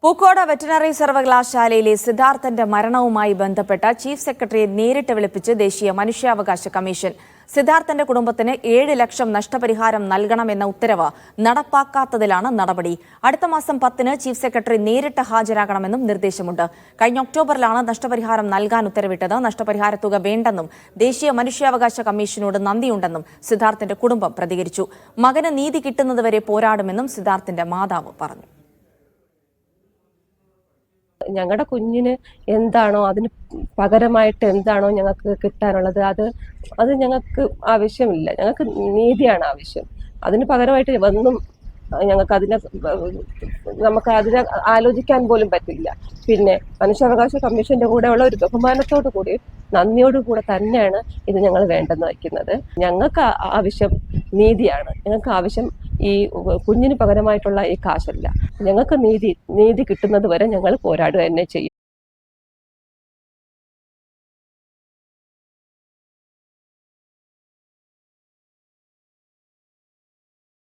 Pookode veterinary സർവകലാശാലയിലെ സിദ്ധാർത്ഥന്റെ മരണവുമായി ബന്ധപ്പെട്ട ചീഫ് സെക്രട്ടറിയെ നേരിട്ട് വിളിപ്പിച്ച് ദേശീയ മനുഷ്യാവകാശ കമ്മീഷൻ. സിദ്ധാർത്ഥന്റെ കുടുംബത്തിന് 7 ലക്ഷം നഷ്ടപരിഹാരം നൽകണമെന്ന ഉത്തരവ് നടപ്പാക്കാത്തതിലാണ് നടപടി. അടുത്ത മാസം 10-ന് ചീഫ് സെക്രട്ടറി നേരിട്ട് ഹാജരാകണമെന്നും നിർദ്ദേശമുണ്ട്. കഴിഞ്ഞ ഒക്ടോബറിലാണ് നഷ്ടപരിഹാരം നൽകാൻ ഉത്തരവിട്ടത്. നഷ്ടപരിഹാര തുക വേണ്ടെന്നും ദേശീയ മനുഷ്യാവകാശ കമ്മീഷനോട് നന്ദിയുണ്ടെന്നും സിദ്ധാർത്ഥന്റെ കുടുംബം പ്രതികരിച്ചു. മകന് നീതി കിട്ടുന്നതുവരെ പോരാടുമെന്നും സിദ്ധാർത്ഥന്റെ മാതാവ് പറഞ്ഞു. ഞങ്ങളുടെ കുഞ്ഞിന് എന്താണോ അതിന് പകരമായിട്ട് എന്താണോ ഞങ്ങൾക്ക് കിട്ടാനുള്ളത് അത് ഞങ്ങൾക്ക് ആവശ്യമില്ല. ഞങ്ങൾക്ക് നീതിയാണ് ആവശ്യം. അതിന് പകരമായിട്ട് ഒന്നും നമുക്ക് അതിനെ ആലോചിക്കാൻ പോലും പറ്റില്ല. പിന്നെ മനുഷ്യാവകാശ കമ്മീഷന്റെ കൂടെയുള്ള ഒരു ബഹുമാനത്തോടു കൂടി നന്ദിയോടു കൂടെ തന്നെയാണ് ഇത് ഞങ്ങൾ വേണ്ടെന്ന് വയ്ക്കുന്നത്. ഞങ്ങൾക്ക് ആവശ്യം നീതിയാണ്. ഞങ്ങൾക്ക് ആവശ്യം ഈ കുഞ്ഞിന് പകരമായിട്ടുള്ള ഈ കാശല്ല. ഞങ്ങൾക്ക് നീതി കിട്ടുന്നത് വരെ ഞങ്ങൾ പോരാടുക തന്നെ ചെയ്യും.